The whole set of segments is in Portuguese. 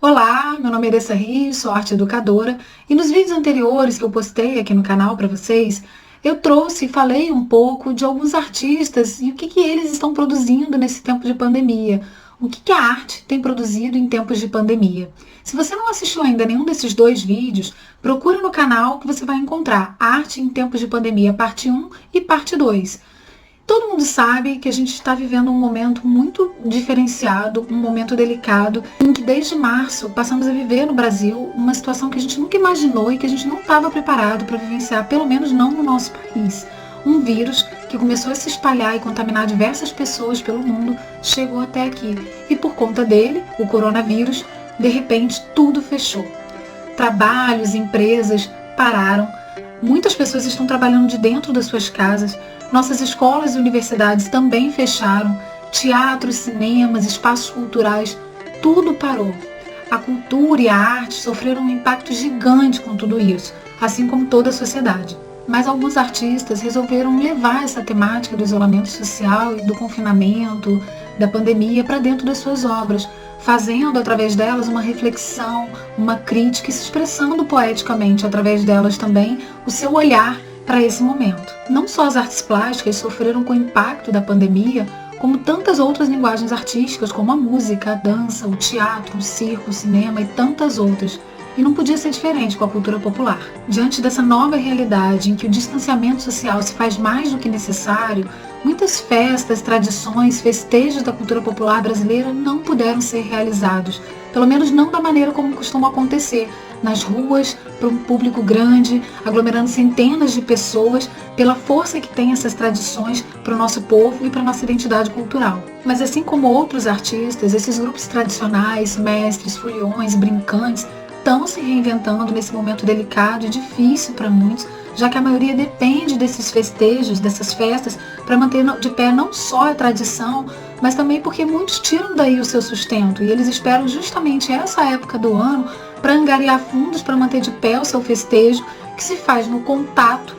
Olá, meu nome é Eressa Rios, sou arte educadora e nos vídeos anteriores que eu postei aqui no canal para vocês, eu trouxe e falei um pouco de alguns artistas e o que eles estão produzindo nesse tempo de pandemia, o que a arte tem produzido em tempos de pandemia. Se você não assistiu ainda nenhum desses dois vídeos, procure no canal que você vai encontrar Arte em Tempos de Pandemia, parte 1 e parte 2. Todo mundo sabe que a gente está vivendo um momento muito diferenciado, um momento delicado, em que desde março passamos a viver no Brasil uma situação que a gente nunca imaginou e que a gente não estava preparado para vivenciar, pelo menos não no nosso país. Um vírus que começou a se espalhar e contaminar diversas pessoas pelo mundo chegou até aqui. E por conta dele, o coronavírus, de repente tudo fechou. Trabalhos, empresas pararam. Muitas pessoas estão trabalhando de dentro das suas casas. Nossas escolas e universidades também fecharam. Teatros, cinemas, espaços culturais, tudo parou. A cultura e a arte sofreram um impacto gigante com tudo isso, assim como toda a sociedade. Mas alguns artistas resolveram levar essa temática do isolamento social e do confinamento, da pandemia, para dentro das suas obras, fazendo através delas uma reflexão, uma crítica e se expressando poeticamente através delas também o seu olhar para esse momento. Não só as artes plásticas sofreram com o impacto da pandemia, como tantas outras linguagens artísticas, como a música, a dança, o teatro, o circo, o cinema e tantas outras. E não podia ser diferente com a cultura popular. Diante dessa nova realidade em que o distanciamento social se faz mais do que necessário, muitas festas, tradições, festejos da cultura popular brasileira não puderam ser realizados, pelo menos não da maneira como costuma acontecer, nas ruas, para um público grande, aglomerando centenas de pessoas, pela força que tem essas tradições para o nosso povo e para a nossa identidade cultural. Mas assim como outros artistas, esses grupos tradicionais, mestres, foliões, brincantes, estão se reinventando nesse momento delicado e difícil para muitos, já que a maioria depende desses festejos, dessas festas, para manter de pé não só a tradição, mas também porque muitos tiram daí o seu sustento e eles esperam justamente essa época do ano para angariar fundos para manter de pé o seu festejo, que se faz no contato,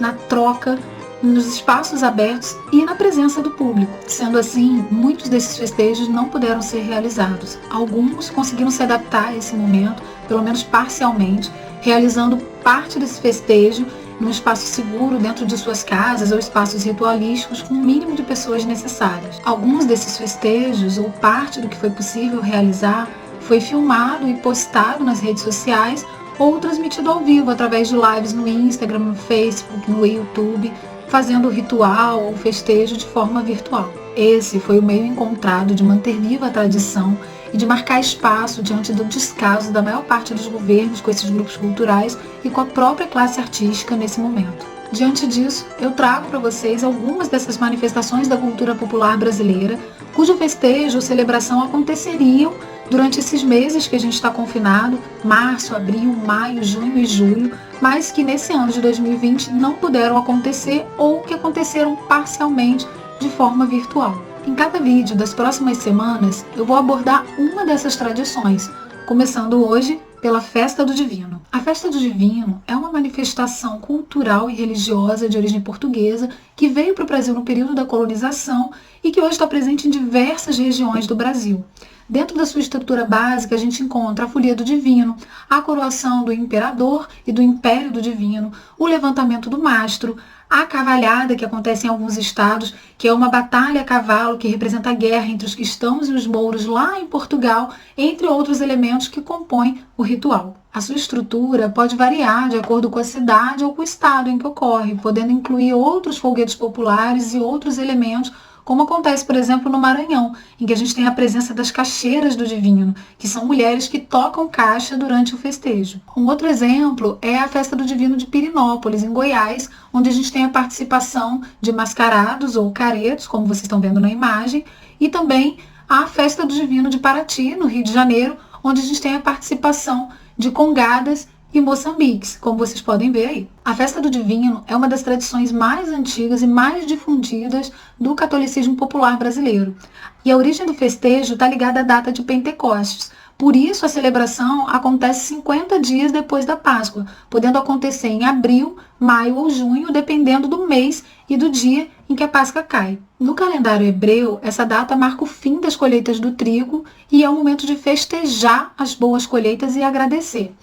na troca, nos espaços abertos e na presença do público. Sendo assim, muitos desses festejos não puderam ser realizados. Alguns conseguiram se adaptar a esse momento, pelo menos parcialmente, realizando parte desse festejo num espaço seguro dentro de suas casas ou espaços ritualísticos com o mínimo de pessoas necessárias. Alguns desses festejos, ou parte do que foi possível realizar, foi filmado e postado nas redes sociais ou transmitido ao vivo através de lives no Instagram, no Facebook, no YouTube, fazendo o ritual ou festejo de forma virtual. Esse foi o meio encontrado de manter viva a tradição e de marcar espaço diante do descaso da maior parte dos governos com esses grupos culturais e com a própria classe artística nesse momento. Diante disso, eu trago para vocês algumas dessas manifestações da cultura popular brasileira, cujo festejo ou celebração aconteceriam durante esses meses que a gente está confinado, março, abril, maio, junho e julho, mas que nesse ano de 2020 não puderam acontecer ou que aconteceram parcialmente de forma virtual. Em cada vídeo das próximas semanas, eu vou abordar uma dessas tradições, começando hoje pela Festa do Divino. A Festa do Divino é uma manifestação cultural e religiosa de origem portuguesa que veio para o Brasil no período da colonização e que hoje está presente em diversas regiões do Brasil. Dentro da sua estrutura básica, a gente encontra a Folia do Divino, a coroação do imperador e do Império do Divino, o levantamento do mastro, a cavalhada, que acontece em alguns estados, que é uma batalha a cavalo que representa a guerra entre os cristãos e os mouros lá em Portugal, entre outros elementos que compõem o ritual. A sua estrutura pode variar de acordo com a cidade ou com o estado em que ocorre, podendo incluir outros folguedos populares e outros elementos, como acontece, por exemplo, no Maranhão, em que a gente tem a presença das caixeiras do Divino, que são mulheres que tocam caixa durante o festejo. Um outro exemplo é a Festa do Divino de Pirinópolis, em Goiás, onde a gente tem a participação de mascarados ou caretos, como vocês estão vendo na imagem, e também a Festa do Divino de Paraty, no Rio de Janeiro, onde a gente tem a participação de congadas e moçambiques, como vocês podem ver aí. A Festa do Divino é uma das tradições mais antigas e mais difundidas do catolicismo popular brasileiro. E a origem do festejo está ligada à data de Pentecostes. Por isso, a celebração acontece 50 dias depois da Páscoa, podendo acontecer em abril, maio ou junho, dependendo do mês e do dia em que a Páscoa cai. No calendário hebreu, essa data marca o fim das colheitas do trigo e é o momento de festejar as boas colheitas e agradecer.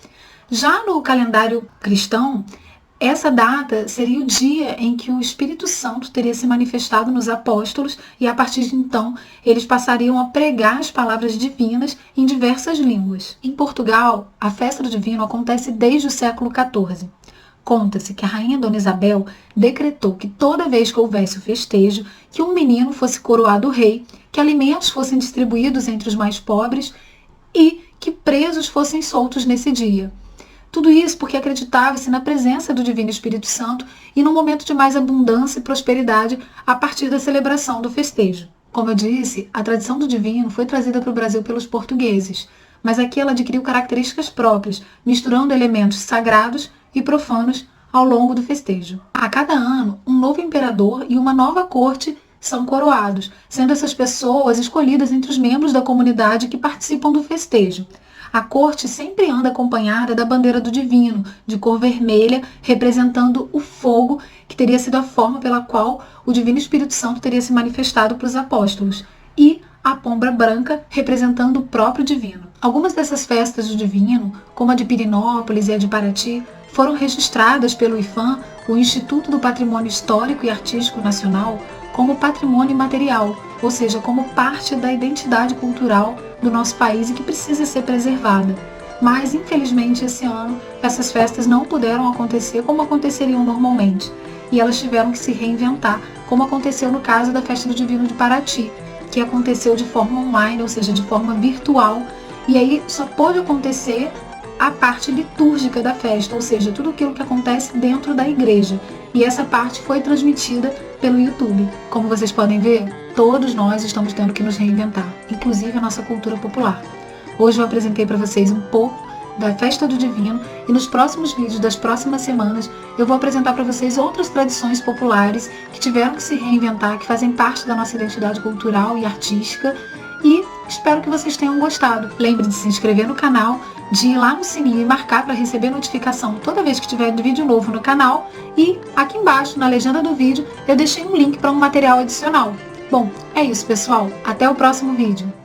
Já no calendário cristão, essa data seria o dia em que o Espírito Santo teria se manifestado nos apóstolos e, a partir de então, eles passariam a pregar as palavras divinas em diversas línguas. Em Portugal, a festa do Divino acontece desde o século XIV. Conta-se que a rainha Dona Isabel decretou que toda vez que houvesse o festejo, que um menino fosse coroado rei, que alimentos fossem distribuídos entre os mais pobres e que presos fossem soltos nesse dia. Tudo isso porque acreditava-se na presença do Divino Espírito Santo e num momento de mais abundância e prosperidade a partir da celebração do festejo. Como eu disse, a tradição do divino foi trazida para o Brasil pelos portugueses, mas aqui ela adquiriu características próprias, misturando elementos sagrados e profanos ao longo do festejo. A cada ano, um novo imperador e uma nova corte são coroados, sendo essas pessoas escolhidas entre os membros da comunidade que participam do festejo. A corte sempre anda acompanhada da bandeira do divino, de cor vermelha, representando o fogo, que teria sido a forma pela qual o Divino Espírito Santo teria se manifestado para os apóstolos, e a pomba branca, representando o próprio divino. Algumas dessas festas do divino, como a de Pirinópolis e a de Paraty, foram registradas pelo IPHAN, o Instituto do Patrimônio Histórico e Artístico Nacional, como patrimônio imaterial, ou seja, como parte da identidade cultural do nosso país e que precisa ser preservada. Mas, infelizmente, esse ano, essas festas não puderam acontecer como aconteceriam normalmente, e elas tiveram que se reinventar, como aconteceu no caso da Festa do Divino de Paraty, que aconteceu de forma online, ou seja, de forma virtual, e aí só pôde acontecer a parte litúrgica da festa, ou seja, tudo aquilo que acontece dentro da igreja. E essa parte foi transmitida pelo YouTube. Como vocês podem ver, todos nós estamos tendo que nos reinventar, inclusive a nossa cultura popular. Hoje eu apresentei para vocês um pouco da Festa do Divino e nos próximos vídeos das próximas semanas eu vou apresentar para vocês outras tradições populares que tiveram que se reinventar, que fazem parte da nossa identidade cultural e artística, e espero que vocês tenham gostado. Lembre de se inscrever no canal, de ir lá no sininho e marcar para receber notificação toda vez que tiver vídeo novo no canal, e aqui embaixo, na legenda do vídeo, eu deixei um link para um material adicional. Bom, é isso pessoal, até o próximo vídeo.